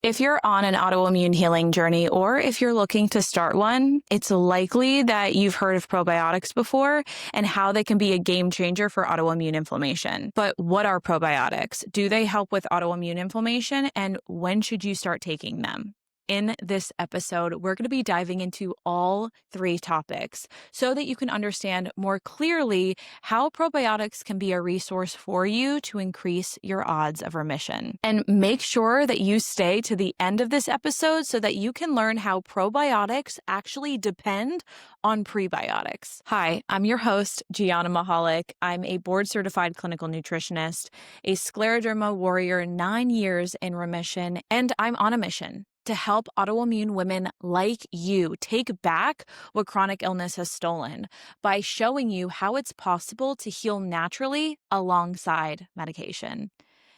If you're on an autoimmune healing journey, or if you're looking to start one, it's likely that you've heard of probiotics before and how they can be a game changer for autoimmune inflammation. But what are probiotics? Do they help with autoimmune inflammation? And when should you start taking them? In this episode, we're going to be diving into all three topics so that you can understand more clearly how probiotics can be a resource for you to increase your odds of remission. And make sure that you stay to the end of this episode so that you can learn how probiotics actually depend on prebiotics. Hi, I'm your host, Gianna Michalak. I'm a board-certified clinical nutritionist, a scleroderma warrior, 9 years in remission, and I'm on a mission to help autoimmune women like you take back what chronic illness has stolen by showing you how it's possible to heal naturally alongside medication.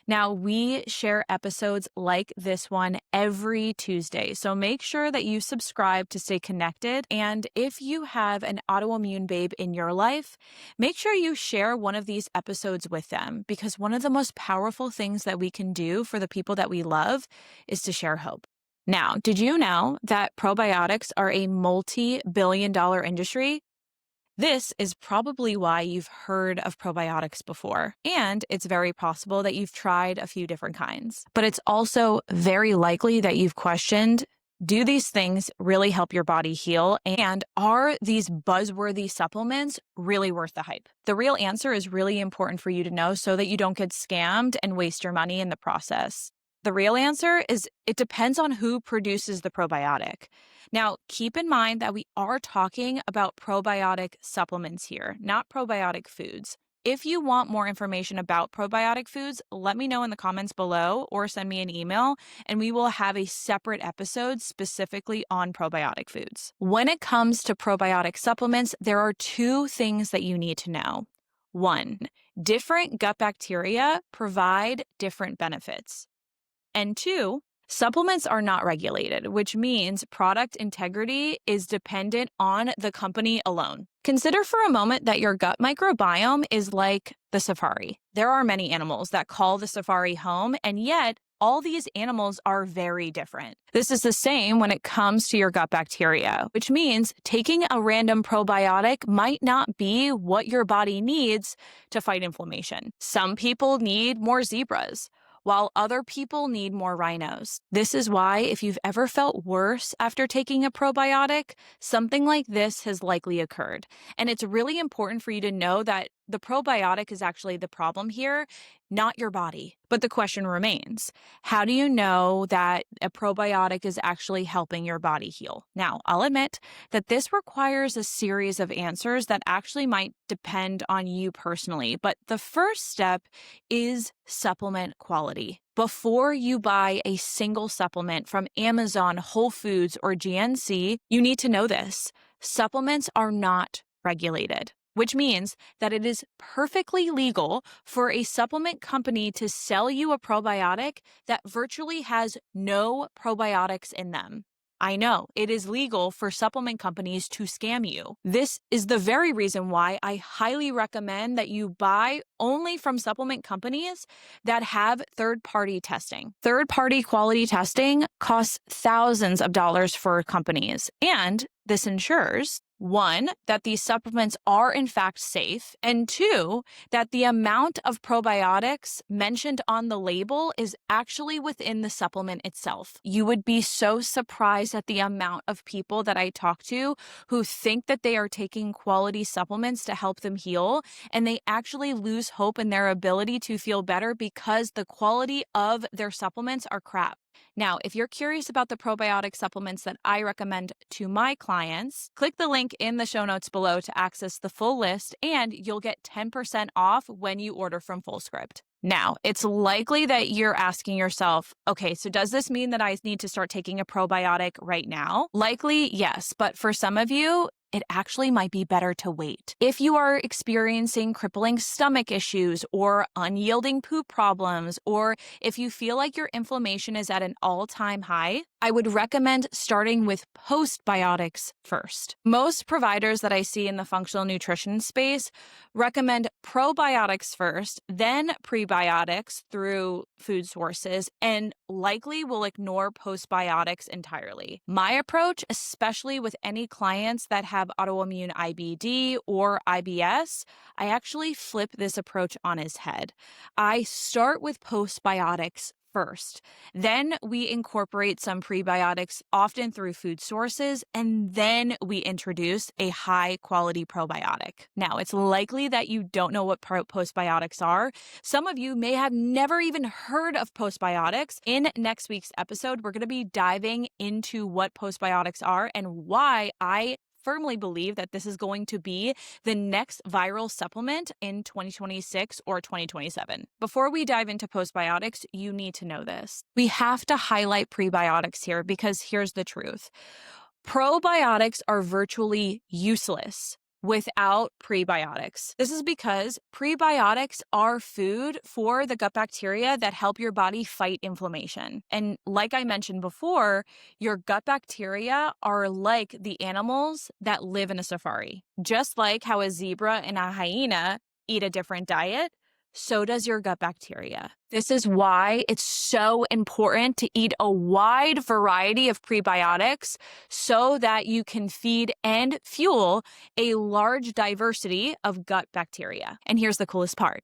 Now, we share episodes like this one every Tuesday, so make sure that you subscribe to stay connected. And if you have an autoimmune babe in your life, make sure you share one of these episodes with them, because one of the most powerful things that we can do for the people that we love is to share hope. Now, did you know that probiotics are a multi-billion-dollar industry? This is probably why you've heard of probiotics before, and it's very possible that you've tried a few different kinds. But it's also very likely that you've questioned, do these things really help your body heal? And are these buzzworthy supplements really worth the hype? The real answer is really important for you to know so that you don't get scammed and waste your money in the process. The real answer is it depends on who produces the probiotic. Now, keep in mind that we are talking about probiotic supplements here, not probiotic foods. If you want more information about probiotic foods, let me know in the comments below or send me an email, and we will have a separate episode specifically on probiotic foods. When it comes to probiotic supplements, there are two things that you need to know. 1, different gut bacteria provide different benefits. And 2, supplements are not regulated, which means product integrity is dependent on the company alone. Consider for a moment that your gut microbiome is like the safari. There are many animals that call the safari home, and yet all these animals are very different. This is the same when it comes to your gut bacteria, which means taking a random probiotic might not be what your body needs to fight inflammation. Some people need more zebras, while other people need more rhinos. This is why if you've ever felt worse after taking a probiotic, something like this has likely occurred. And it's really important for you to know that the probiotic is actually the problem here, not your body. But the question remains, how do you know that a probiotic is actually helping your body heal? Now, I'll admit that this requires a series of answers that actually might depend on you personally. But the first step is supplement quality. Before you buy a single supplement from Amazon, Whole Foods, or GNC, you need to know this. Supplements are not regulated, which means that it is perfectly legal for a supplement company to sell you a probiotic that virtually has no probiotics in them. I know, it is legal for supplement companies to scam you. This is the very reason why I highly recommend that you buy only from supplement companies that have third-party testing. Third-party quality testing costs thousands of dollars for companies, and this ensures 1, that these supplements are in fact safe, and 2, that the amount of probiotics mentioned on the label is actually within the supplement itself. You would be so surprised at the amount of people that I talk to who think that they are taking quality supplements to help them heal, and they actually lose hope in their ability to feel better because the quality of their supplements are crap. Now, if you're curious about the probiotic supplements that I recommend to my clients, click the link in the show notes below to access the full list, and you'll get 10% off when you order from FullScript. Now, it's likely that you're asking yourself, okay, so does this mean that I need to start taking a probiotic right now? Likely, yes, but for some of you, it actually might be better to wait. If you are experiencing crippling stomach issues or unyielding poop problems, or if you feel like your inflammation is at an all-time high, I would recommend starting with postbiotics first. Most providers that I see in the functional nutrition space recommend probiotics first, then prebiotics through food sources, and likely will ignore postbiotics entirely. My approach, especially with any clients that have autoimmune IBD or IBS, I actually flip this approach on its head. I start with postbiotics first. Then we incorporate some prebiotics, often through food sources, and then we introduce a high quality probiotic. Now, it's likely that you don't know what postbiotics are. Some of you may have never even heard of postbiotics. In next week's episode, we're going to be diving into what postbiotics are and why I firmly believe that this is going to be the next viral supplement in 2026 or 2027. Before we dive into postbiotics, you need to know this. We have to highlight prebiotics here because here's the truth. Probiotics are virtually useless without prebiotics. This is because prebiotics are food for the gut bacteria that help your body fight inflammation. And like I mentioned before, your gut bacteria are like the animals that live in a safari. Just like how a zebra and a hyena eat a different diet, so does your gut bacteria. This is why it's so important to eat a wide variety of prebiotics so that you can feed and fuel a large diversity of gut bacteria. And here's the coolest part.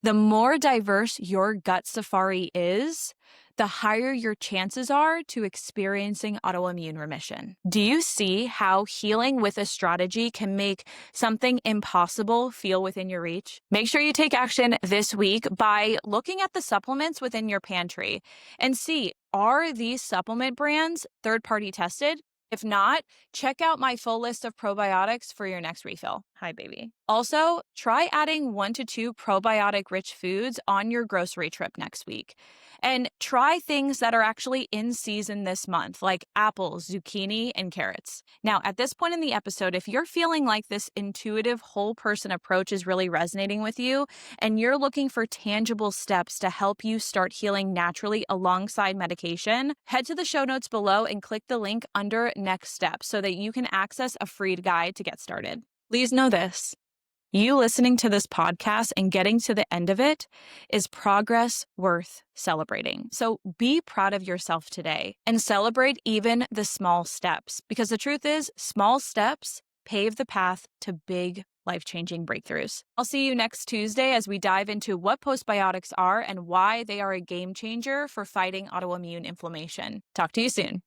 The more diverse your gut safari is, the higher your chances are to experiencing autoimmune remission. Do you see how healing with a strategy can make something impossible feel within your reach? Make sure you take action this week by looking at the supplements within your pantry and see, are these supplement brands third-party tested? If not, check out my full list of probiotics for your next refill. Hi, baby. Also, try adding 1 to 2 probiotic-rich foods on your grocery trip next week. And try things that are actually in season this month, like apples, zucchini, and carrots. Now, at this point in the episode, if you're feeling like this intuitive whole person approach is really resonating with you, and you're looking for tangible steps to help you start healing naturally alongside medication, head to the show notes below and click the link under Next Steps so that you can access a free guide to get started. Please know this. You listening to this podcast and getting to the end of it is progress worth celebrating. So be proud of yourself today and celebrate even the small steps, because the truth is, small steps pave the path to big life-changing breakthroughs. I'll see you next Tuesday as we dive into what postbiotics are and why they are a game changer for fighting autoimmune inflammation. Talk to you soon.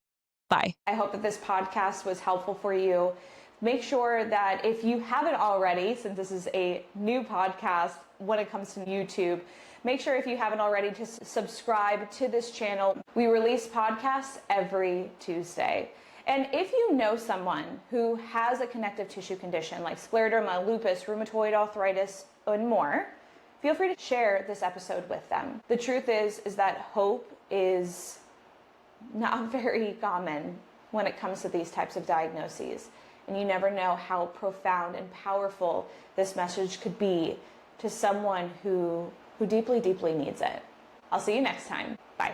Bye. I hope that this podcast was helpful for you. Make sure that if you haven't already, since this is a new podcast when it comes to YouTube, make sure if you haven't already to subscribe to this channel. We release podcasts every Tuesday. And if you know someone who has a connective tissue condition like scleroderma, lupus, rheumatoid arthritis, and more, feel free to share this episode with them. The truth is that hope is not very common when it comes to these types of diagnoses. And you never know how profound and powerful this message could be to someone who deeply, deeply needs it. I'll see you next time. Bye.